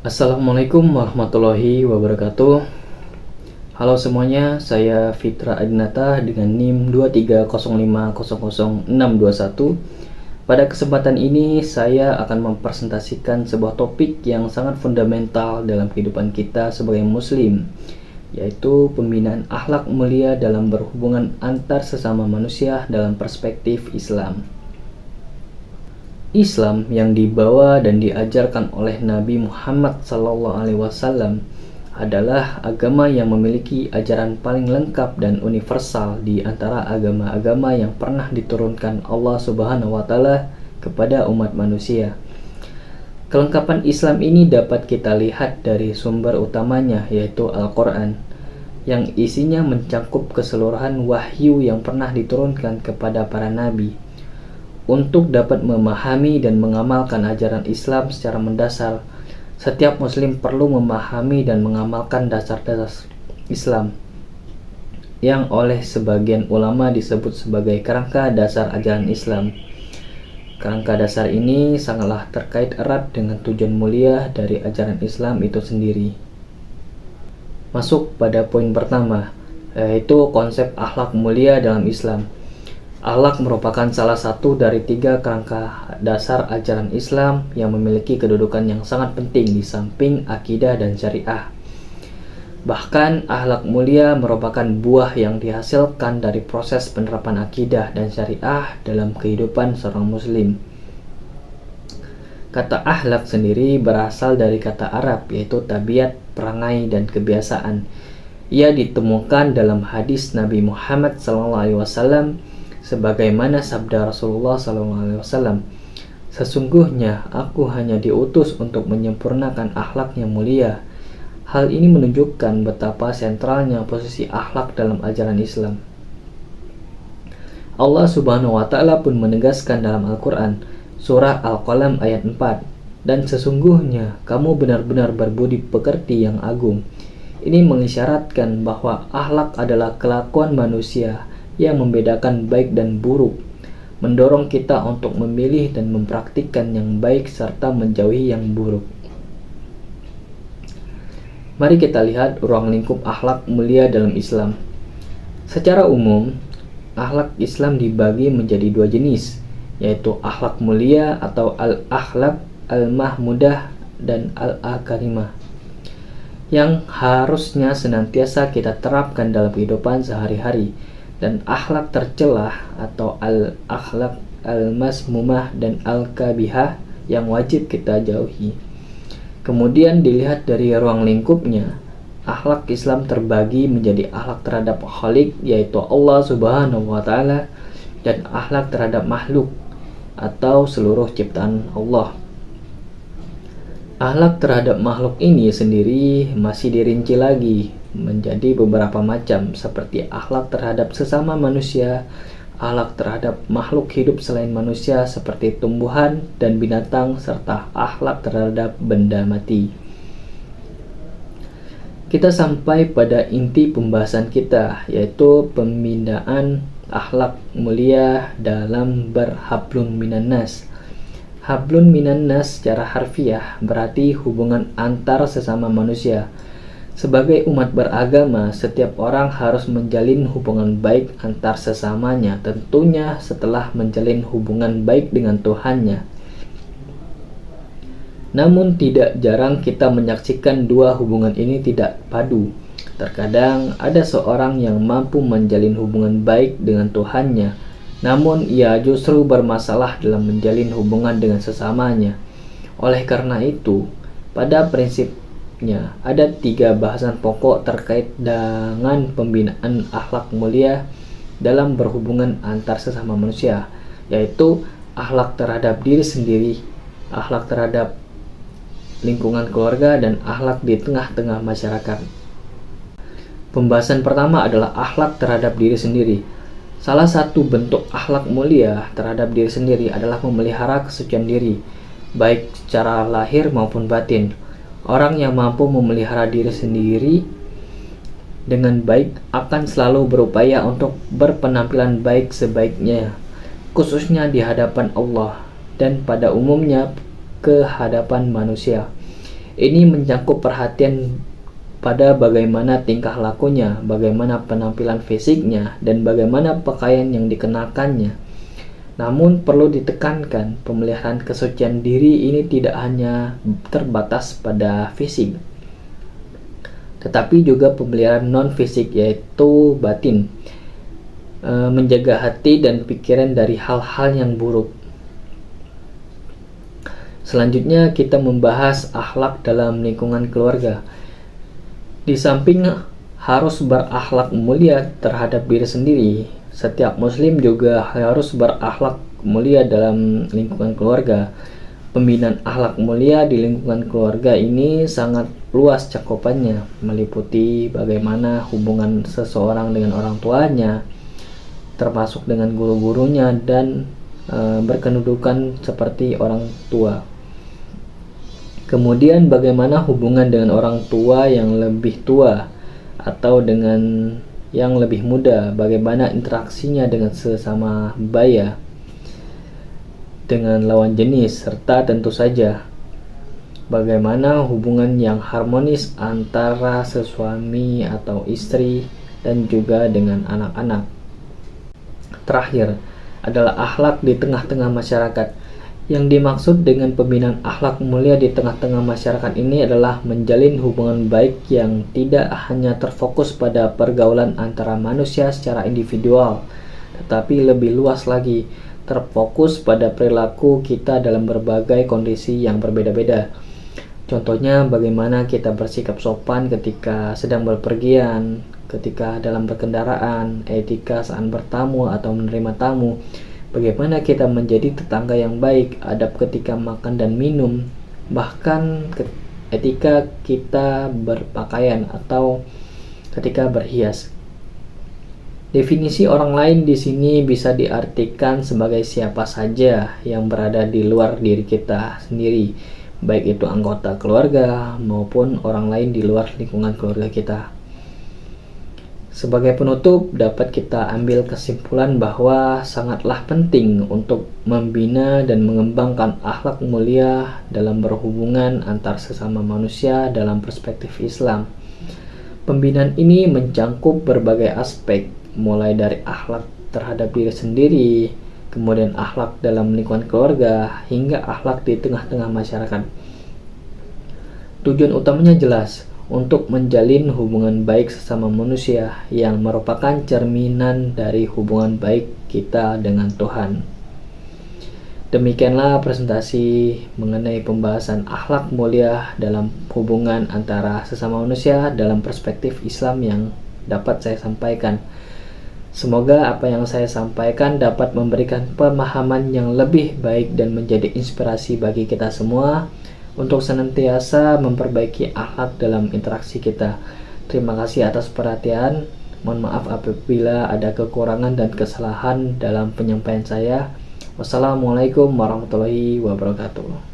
Assalamualaikum warahmatullahi wabarakatuh. Halo semuanya, saya Fitra Adinata dengan NIM 230500621. Pada kesempatan ini saya akan mempresentasikan sebuah topik yang sangat fundamental dalam kehidupan kita sebagai muslim, yaitu pembinaan akhlak mulia dalam berhubungan antar sesama manusia dalam perspektif Islam. Islam yang dibawa dan diajarkan oleh Nabi Muhammad SAW adalah agama yang memiliki ajaran paling lengkap dan universal di antara agama-agama yang pernah diturunkan Allah Subhanahu wa Ta'ala kepada umat manusia. Kelengkapan Islam ini dapat kita lihat dari sumber utamanya, yaitu Al-Quran, yang isinya mencakup keseluruhan wahyu yang pernah diturunkan kepada para nabi. Untuk dapat memahami dan mengamalkan ajaran Islam secara mendasar, setiap muslim perlu memahami dan mengamalkan dasar-dasar Islam yang oleh sebagian ulama disebut sebagai kerangka dasar ajaran Islam. Kerangka dasar ini sangatlah terkait erat dengan tujuan mulia dari ajaran Islam itu sendiri. Masuk pada poin pertama, yaitu konsep akhlak mulia dalam Islam. Akhlak merupakan salah satu dari 3 kerangka dasar ajaran Islam yang memiliki kedudukan yang sangat penting di samping akidah dan syariah. Bahkan akhlak mulia merupakan buah yang dihasilkan dari proses penerapan akidah dan syariah dalam kehidupan seorang muslim. Kata akhlak sendiri berasal dari kata Arab, yaitu tabiat, perangai, dan kebiasaan. Ia ditemukan dalam hadis Nabi Muhammad SAW sebagaimana sabda Rasulullah SAW, "Sesungguhnya aku hanya diutus untuk menyempurnakan akhlak yang mulia." Hal ini menunjukkan betapa sentralnya posisi akhlak dalam ajaran Islam. Allah Subhanahu wa Ta'ala pun menegaskan dalam Al-Quran, surah Al-Qalam ayat 4, "Dan sesungguhnya kamu benar-benar berbudi pekerti yang agung." Ini mengisyaratkan bahwa akhlak adalah kelakuan manusia yang membedakan baik dan buruk, mendorong kita untuk memilih dan mempraktikkan yang baik serta menjauhi yang buruk. Mari kita lihat ruang lingkup akhlak mulia dalam Islam. Secara umum, akhlak Islam dibagi menjadi 2 jenis, yaitu akhlak mulia atau al-akhlak al-mahmudah dan al-karimah, yang harusnya senantiasa kita terapkan dalam kehidupan sehari-hari, dan akhlak tercelah atau al-akhlak al-masmumah dan al-kabihah yang wajib kita jauhi. Kemudian dilihat dari ruang lingkupnya, akhlak Islam terbagi menjadi akhlak terhadap Khalik, yaitu Allah Subhanahu wa Ta'ala, dan akhlak terhadap makhluk atau seluruh ciptaan Allah. Akhlak terhadap makhluk ini sendiri masih dirinci lagi menjadi beberapa macam, seperti akhlak terhadap sesama manusia, akhlak terhadap makhluk hidup selain manusia seperti tumbuhan dan binatang, serta akhlak terhadap benda mati. Kita sampai pada inti pembahasan kita, yaitu pembinaan akhlak mulia dalam berhablun minan nas. Hablun minan nas secara harfiah berarti hubungan antar sesama manusia. Sebagai umat beragama, setiap orang harus menjalin hubungan baik antar sesamanya, tentunya setelah menjalin hubungan baik dengan Tuhannya. Namun tidak jarang kita menyaksikan 2 hubungan ini tidak padu. Terkadang ada seorang yang mampu menjalin hubungan baik dengan Tuhannya, namun ia justru bermasalah dalam menjalin hubungan dengan sesamanya. Oleh karena itu, pada prinsipnya ada 3 bahasan pokok terkait dengan pembinaan akhlak mulia dalam berhubungan antar sesama manusia, yaitu akhlak terhadap diri sendiri, akhlak terhadap lingkungan keluarga, dan akhlak di tengah-tengah masyarakat. Pembahasan pertama adalah akhlak terhadap diri sendiri. Salah satu bentuk akhlak mulia terhadap diri sendiri adalah memelihara kesucian diri, baik secara lahir maupun batin. Orang yang mampu memelihara diri sendiri dengan baik akan selalu berupaya untuk berpenampilan baik sebaiknya, khususnya di hadapan Allah dan pada umumnya ke hadapan manusia. Ini mencakup perhatian pada bagaimana tingkah lakunya, bagaimana penampilan fisiknya, dan bagaimana pakaian yang dikenakannya. Namun perlu ditekankan, pemeliharaan kesucian diri ini tidak hanya terbatas pada fisik, tetapi juga pemeliharaan non-fisik, yaitu batin, menjaga hati dan pikiran dari hal-hal yang buruk. Selanjutnya kita membahas akhlak dalam lingkungan keluarga. Di samping harus berakhlak mulia terhadap diri sendiri, setiap muslim juga harus berakhlak mulia dalam lingkungan keluarga. Pembinaan akhlak mulia di lingkungan keluarga ini sangat luas cakupannya, meliputi bagaimana hubungan seseorang dengan orang tuanya, termasuk dengan guru-gurunya, dan berkedudukan seperti orang tua. Kemudian bagaimana hubungan dengan orang tua yang lebih tua atau dengan yang lebih muda, bagaimana interaksinya dengan sesama baya, dengan lawan jenis, serta tentu saja bagaimana hubungan yang harmonis antara sesuami atau istri dan juga dengan anak-anak. Terakhir adalah akhlak di tengah-tengah masyarakat. Yang dimaksud dengan pembinaan akhlak mulia di tengah-tengah masyarakat ini adalah menjalin hubungan baik yang tidak hanya terfokus pada pergaulan antara manusia secara individual, tetapi lebih luas lagi, terfokus pada perilaku kita dalam berbagai kondisi yang berbeda-beda. Contohnya bagaimana kita bersikap sopan ketika sedang berpergian, ketika dalam berkendaraan, etika saat bertamu atau menerima tamu, bagaimana kita menjadi tetangga yang baik, adab ketika makan dan minum, bahkan etika kita berpakaian atau ketika berhias. Definisi orang lain di sini bisa diartikan sebagai siapa saja yang berada di luar diri kita sendiri, baik itu anggota keluarga maupun orang lain di luar lingkungan keluarga kita. Sebagai penutup, dapat kita ambil kesimpulan bahwa sangatlah penting untuk membina dan mengembangkan akhlak mulia dalam berhubungan antar sesama manusia dalam perspektif Islam. Pembinaan ini mencangkup berbagai aspek, mulai dari akhlak terhadap diri sendiri, kemudian akhlak dalam lingkungan keluarga, hingga akhlak di tengah-tengah masyarakat. Tujuan utamanya jelas, untuk menjalin hubungan baik sesama manusia yang merupakan cerminan dari hubungan baik kita dengan Tuhan. Demikianlah presentasi mengenai pembahasan akhlak mulia dalam hubungan antara sesama manusia dalam perspektif Islam yang dapat saya sampaikan. Semoga apa yang saya sampaikan dapat memberikan pemahaman yang lebih baik dan menjadi inspirasi bagi kita semua untuk senantiasa memperbaiki akhlak dalam interaksi kita. Terima kasih atas perhatian. Mohon maaf apabila ada kekurangan dan kesalahan dalam penyampaian saya. Wassalamualaikum warahmatullahi wabarakatuh.